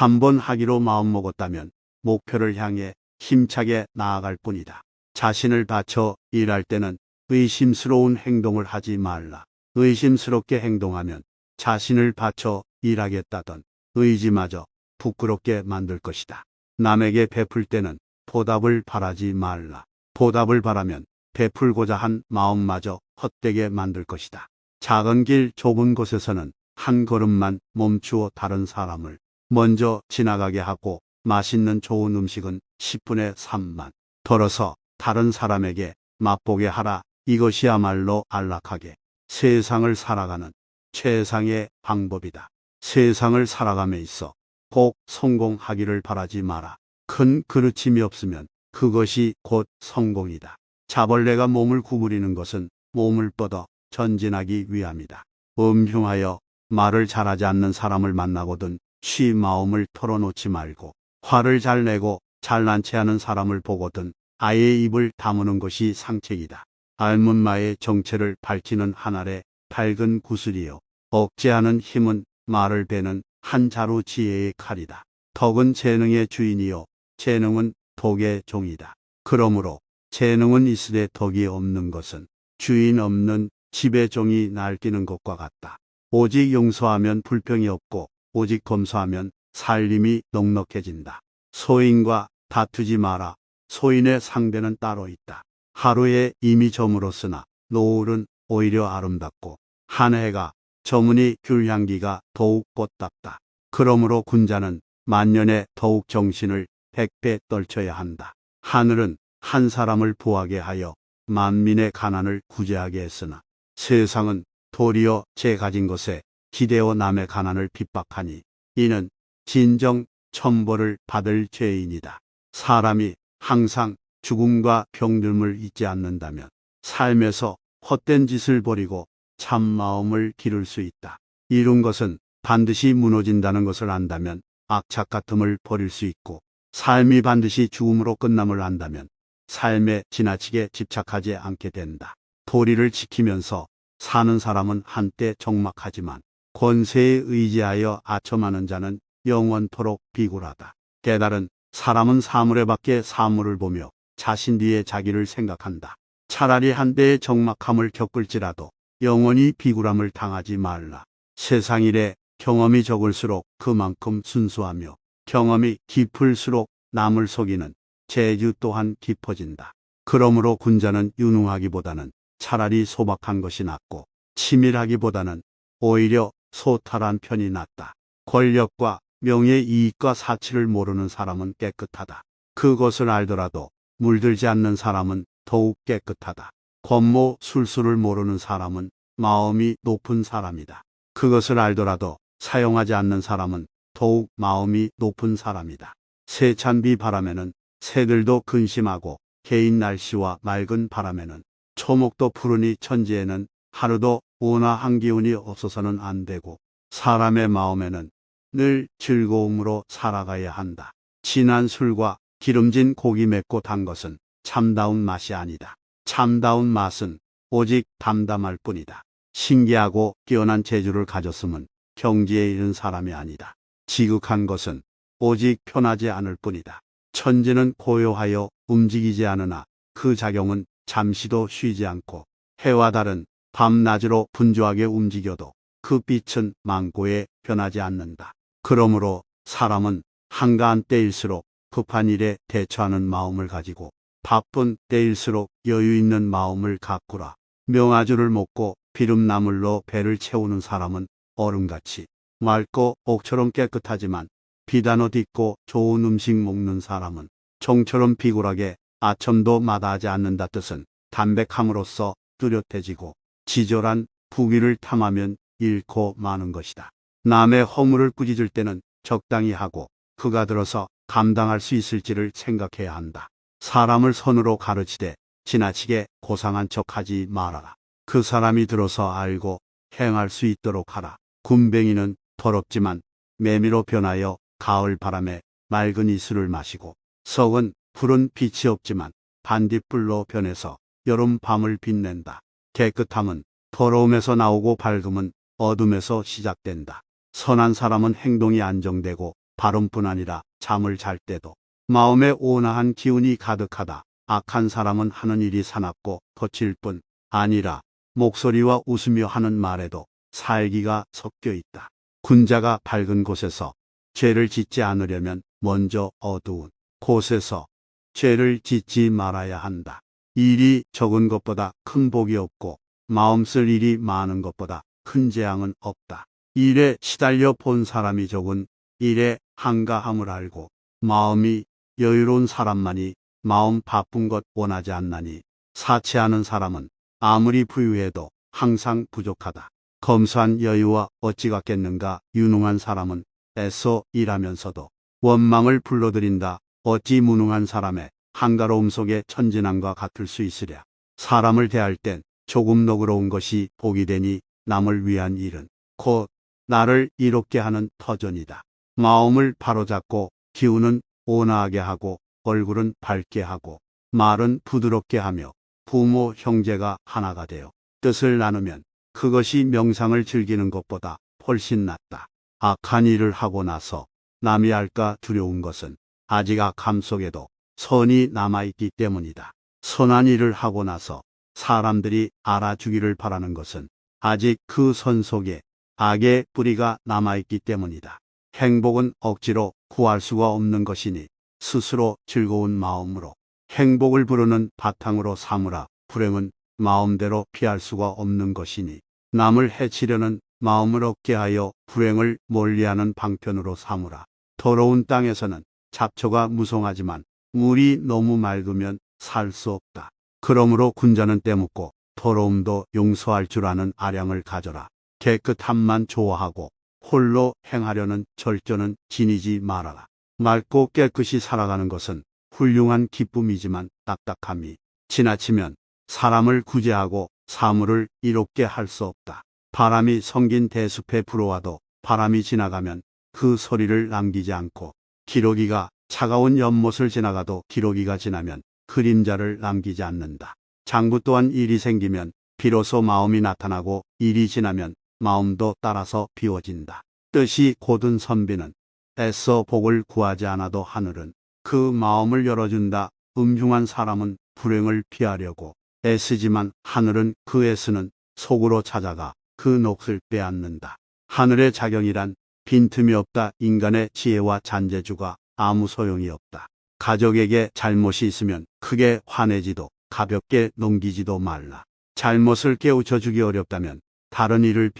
한번 하기로 마음먹었다면 목표를 향해 힘차게 나아갈 뿐이다. 자신을 바쳐 일할 때는 의심스러운 행동을 하지 말라. 의심스럽게 행동하면 자신을 바쳐 일하겠다던 의지마저 부끄럽게 만들 것이다. 남에게 베풀 때는 보답을 바라지 말라. 보답을 바라면 베풀고자 한 마음마저 헛되게 만들 것이다. 작은 길 좁은 곳에서는 한 걸음만 멈추어 다른 사람을 먼저 지나가게 하고 맛있는 좋은 음식은 10분의 3만 덜어서 다른 사람에게 맛보게 하라. 이것이야말로 안락하게 세상을 살아가는 최상의 방법이다. 세상을 살아감에 있어 꼭 성공하기를 바라지 마라. 큰 그르침이 없으면 그것이 곧 성공이다. 자벌레가 몸을 구부리는 것은 몸을 뻗어 전진하기 위함이다. 음흉하여 말을 잘하지 않는 사람을 만나거든 쉬 마음을 털어놓지 말고 화를 잘 내고 잘난 체하는 사람을 보거든 아예 입을 다무는 것이 상책이다. 알문마의 정체를 밝히는 한 알의 밝은 구슬이요. 억제하는 힘은 말을 베는 한 자루 지혜의 칼이다. 덕은 재능의 주인이요. 재능은 독의 종이다. 그러므로 재능은 있으되 덕이 없는 것은 주인 없는 집의 종이 날뛰는 것과 같다. 오직 용서하면 불평이 없고 오직 검소하면 살림이 넉넉해진다. 소인과 다투지 마라. 소인의 상대는 따로 있다. 하루에 이미 저물었으나 노을은 오히려 아름답고 한 해가 저무니 귤향기가 더욱 꽃답다. 그러므로 군자는 만년에 더욱 정신을 100배 떨쳐야 한다. 하늘은 한 사람을 부하게 하여 만민의 가난을 구제하게 했으나 세상은 도리어 제 가진 것에 기대어 남의 가난을 핍박하니 이는 진정 천벌을 받을 죄인이다. 사람이 항상 죽음과 병듦을 잊지 않는다면 삶에서 헛된 짓을 버리고 참 마음을 기를 수 있다. 이룬 것은 반드시 무너진다는 것을 안다면 악착 같음을 버릴 수 있고 삶이 반드시 죽음으로 끝남을 안다면 삶에 지나치게 집착하지 않게 된다. 도리를 지키면서 사는 사람은 한때 적막하지만 권세에 의지하여 아첨하는 자는 영원토록 비굴하다. 깨달은 사람은 사물에 밖에 사물을 보며 자신 뒤에 자기를 생각한다. 차라리 한때의 적막함을 겪을지라도 영원히 비굴함을 당하지 말라. 세상 일에 경험이 적을수록 그만큼 순수하며 경험이 깊을수록 남을 속이는 재주 또한 깊어진다. 그러므로 군자는 유능하기보다는 차라리 소박한 것이 낫고 치밀하기보다는 오히려 소탈한 편이 낫다. 권력과 명예 이익과 사치를 모르는 사람은 깨끗하다. 그것을 알더라도 물들지 않는 사람은 더욱 깨끗하다. 권모 술수를 모르는 사람은 마음이 높은 사람이다. 그것을 알더라도 사용하지 않는 사람은 더욱 마음이 높은 사람이다. 세찬 바람에는 새들도 근심하고 개인 날씨와 맑은 바람에는 초목도 푸르니 천지에는 하루도 온화한 기운이 없어서는 안 되고 사람의 마음에는 늘 즐거움으로 살아가야 한다. 진한 술과 기름진 고기 맵고 단 것은 참다운 맛이 아니다. 참다운 맛은 오직 담담할 뿐이다. 신기하고 뛰어난 재주를 가졌음은 경지에 이른 사람이 아니다. 지극한 것은 오직 편하지 않을 뿐이다. 천지는 고요하여 움직이지 않으나 그 작용은 잠시도 쉬지 않고 해와 달은 밤낮으로 분주하게 움직여도 그 빛은 망고에 변하지 않는다. 그러므로 사람은 한가한 때일수록 급한 일에 대처하는 마음을 가지고 바쁜 때일수록 여유 있는 마음을 가꾸라. 명아주를 먹고 비름나물로 배를 채우는 사람은 얼음같이 맑고 옥처럼 깨끗하지만 비단옷 입고 좋은 음식 먹는 사람은 종처럼 비굴하게 아첨도 마다하지 않는다. 뜻은 담백함으로써 뚜렷해지고 지졸한 부귀를 탐하면 잃고 마는 것이다. 남의 허물을 꾸짖을 때는 적당히 하고 그가 들어서 감당할 수 있을지를 생각해야 한다. 사람을 선으로 가르치되 지나치게 고상한 척하지 말아라. 그 사람이 들어서 알고 행할 수 있도록 하라. 군뱅이는 더럽지만 매미로 변하여 가을 바람에 맑은 이슬을 마시고 석은 푸른 빛이 없지만 반딧불로 변해서 여름 밤을 빛낸다. 깨끗함은 더러움에서 나오고 밝음은 어둠에서 시작된다. 선한 사람은 행동이 안정되고 발음뿐 아니라 잠을 잘 때도 마음에 온화한 기운이 가득하다. 악한 사람은 하는 일이 사납고 거칠 뿐 아니라 목소리와 웃으며 하는 말에도 살기가 섞여 있다. 군자가 밝은 곳에서 죄를 짓지 않으려면 먼저 어두운 곳에서 죄를 짓지 말아야 한다. 일이 적은 것보다 큰 복이 없고 마음 쓸 일이 많은 것보다 큰 재앙은 없다. 일에 시달려 본 사람이 적은 일의 한가함을 알고 마음이 여유로운 사람만이 마음 바쁜 것 원하지 않나니 사치하는 사람은 아무리 부유해도 항상 부족하다. 검소한 여유와 어찌 같겠는가. 유능한 사람은 애써 일하면서도 원망을 불러들인다. 어찌 무능한 사람의 한가로움 속에 천진함과 같을 수 있으랴. 사람을 대할 땐 조금 너그러운 것이 복이 되니 남을 위한 일은 곧 나를 이롭게 하는 터전이다. 마음을 바로잡고 기운은 온화하게 하고 얼굴은 밝게 하고 말은 부드럽게 하며 부모 형제가 하나가 되어 뜻을 나누면 그것이 명상을 즐기는 것보다 훨씬 낫다. 악한 일을 하고 나서 남이 알까 두려운 것은 아직 악함 속에도 선이 남아있기 때문이다. 선한 일을 하고 나서 사람들이 알아주기를 바라는 것은 아직 그 선 속에 악의 뿌리가 남아있기 때문이다. 행복은 억지로 구할 수가 없는 것이니 스스로 즐거운 마음으로 행복을 부르는 바탕으로 삼으라. 불행은 마음대로 피할 수가 없는 것이니 남을 해치려는 마음을 얻게 하여 불행을 멀리하는 방편으로 삼으라. 더러운 땅에서는 잡초가 무성하지만 물이 너무 맑으면 살 수 없다. 그러므로 군자는 때묻고 더러움도 용서할 줄 아는 아량을 가져라. 깨끗함만 좋아하고 홀로 행하려는 절전은 지니지 말아라. 맑고 깨끗이 살아가는 것은 훌륭한 기쁨이지만 딱딱함이 지나치면 사람을 구제하고 사물을 이롭게 할 수 없다. 바람이 성긴 대숲에 불어와도 바람이 지나가면 그 소리를 남기지 않고 기러기가 차가운 연못을 지나가도 기러기가 지나면 그림자를 남기지 않는다. 장부 또한 일이 생기면 비로소 마음이 나타나고 일이 지나면 마음도 따라서 비워진다. 뜻이 곧은 선비는 애써 복을 구하지 않아도 하늘은 그 마음을 열어준다. 음흉한 사람은 불행을 피하려고 애쓰지만 하늘은 그 애쓰는 속으로 찾아가 그 몫을 빼앗는다. 하늘의 자경이란 빈틈이 없다. 인간의 지혜와 잔재주가 아무 소용이 없다. 가족에게 잘못이 있으면 크게 화내지도 가볍게 넘기지도 말라. 잘못을 깨우쳐 주기 어렵다면 다른 일을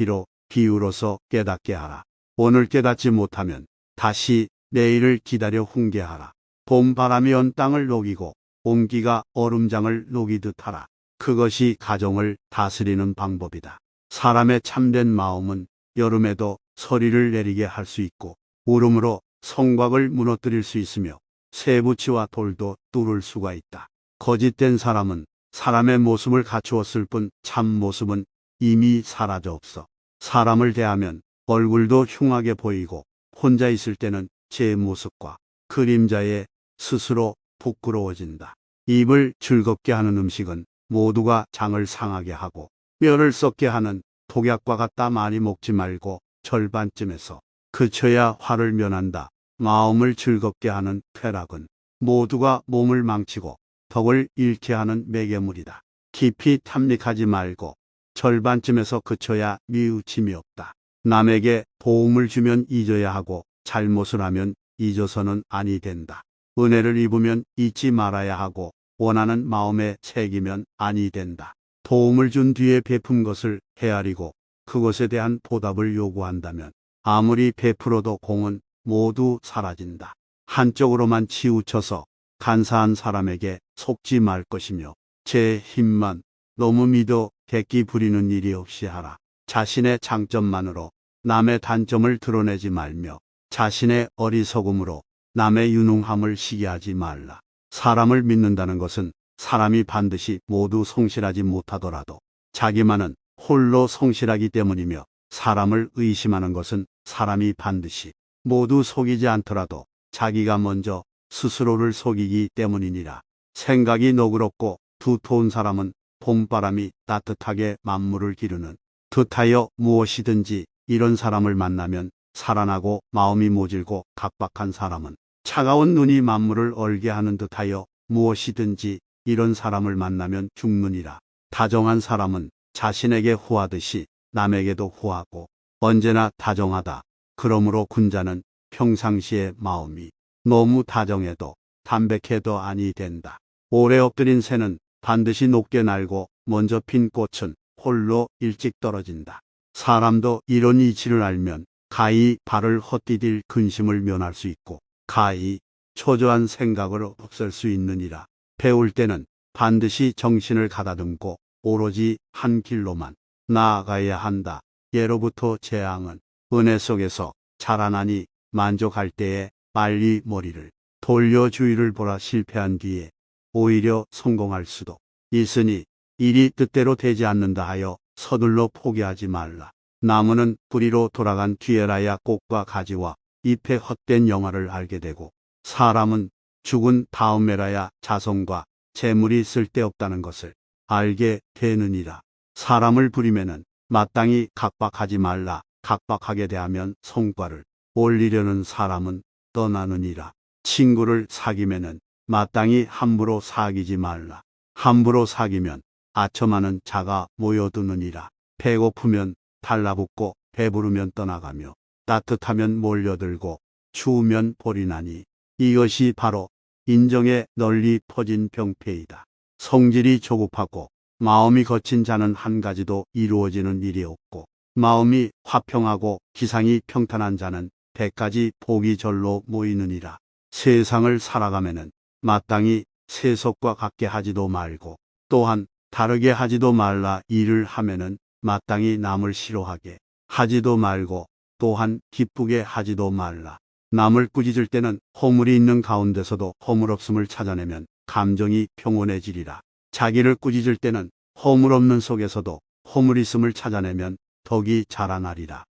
비유로서 깨닫게 하라. 오늘 깨닫지 못하면 다시 내일을 기다려 훈계하라. 봄바람이 온 땅을 녹이고 온기가 얼음장을 녹이듯 하라. 그것이 가정을 다스리는 방법이다. 사람의 참된 마음은 여름에도 서리를 내리게 할 수 있고 울음으로 성곽을 무너뜨릴 수 있으며 쇠붙이와 돌도 뚫을 수가 있다. 거짓된 사람은 사람의 모습을 갖추었을 뿐 참 모습은 이미 사라져 없어. 사람을 대하면 얼굴도 흉하게 보이고 혼자 있을 때는 제 모습과 그림자에 스스로 부끄러워진다. 입을 즐겁게 하는 음식은 모두가 장을 상하게 하고 뼈를 썩게 하는 독약과 같다. 많이 먹지 말고 절반쯤에서 그쳐야 화를 면한다. 마음을 즐겁게 하는 쾌락은 모두가 몸을 망치고 덕을 잃게 하는 매개물이다. 깊이 탐닉하지 말고 절반쯤에서 그쳐야 뉘우침이 없다. 남에게 도움을 주면 잊어야 하고 잘못을 하면 잊어서는 아니 된다. 은혜를 입으면 잊지 말아야 하고 원하는 마음에 새기면 아니 된다. 도움을 준 뒤에 베푼 것을 헤아리고 그것에 대한 보답을 요구한다면 아무리 베풀어도 공은 모두 사라진다. 한쪽으로만 치우쳐서 간사한 사람에게 속지 말 것이며 제 힘만 너무 믿어 객기 부리는 일이 없이 하라. 자신의 장점만으로 남의 단점을 드러내지 말며 자신의 어리석음으로 남의 유능함을 시기하지 말라. 사람을 믿는다는 것은 사람이 반드시 모두 성실하지 못하더라도 자기만은 홀로 성실하기 때문이며 사람을 의심하는 것은 사람이 반드시 모두 속이지 않더라도 자기가 먼저 스스로를 속이기 때문이니라. 생각이 너그럽고 두터운 사람은 봄바람이 따뜻하게 만물을 기르는 듯하여 무엇이든지 이런 사람을 만나면 살아나고 마음이 모질고 각박한 사람은 차가운 눈이 만물을 얼게 하는 듯하여 무엇이든지 이런 사람을 만나면 죽느니라. 다정한 사람은 자신에게 후하듯이 남에게도 후하고 언제나 다정하다. 그러므로 군자는 평상시에 마음이 너무 다정해도 담백해도 아니 된다. 오래 엎드린 새는 반드시 높게 날고 먼저 핀 꽃은 홀로 일찍 떨어진다. 사람도 이런 이치를 알면 가히 발을 헛디딜 근심을 면할 수 있고 가히 초조한 생각을 없앨 수 있느니라. 배울 때는 반드시 정신을 가다듬고 오로지 한 길로만 나아가야 한다. 예로부터 재앙은 은혜 속에서 자라나니 만족할 때에 빨리 머리를 돌려 주위를 보라. 실패한 뒤에 오히려 성공할 수도 있으니 일이 뜻대로 되지 않는다 하여 서둘러 포기하지 말라. 나무는 뿌리로 돌아간 뒤에라야 꽃과 가지와 잎의 헛된 영화를 알게 되고 사람은 죽은 다음에라야 자손과 재물이 쓸데없다는 것을 알게 되느니라. 사람을 부리면은 마땅히 각박하지 말라. 각박하게 대하면 성과를 올리려는 사람은 떠나느니라. 친구를 사귀면은 마땅히 함부로 사귀지 말라. 함부로 사귀면 아첨하는 자가 모여드느니라. 배고프면 달라붙고 배부르면 떠나가며 따뜻하면 몰려들고 추우면 볼이 나니 이것이 바로 인정에 널리 퍼진 병폐이다. 성질이 조급하고 마음이 거친 자는 한 가지도 이루어지는 일이 없고 마음이 화평하고 기상이 평탄한 자는 100가지 복이 절로 모이느니라. 세상을 살아가면은 마땅히 세속과 같게 하지도 말고 또한 다르게 하지도 말라. 일을 하면은 마땅히 남을 싫어하게 하지도 말고 또한 기쁘게 하지도 말라. 남을 꾸짖을 때는 허물이 있는 가운데서도 허물 없음을 찾아내면 감정이 평온해지리라. 자기를 꾸짖을 때는 허물 없는 속에서도 허물 있음을 찾아내면 덕이 자라나리라.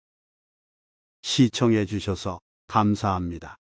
시청해 주셔서 감사합니다.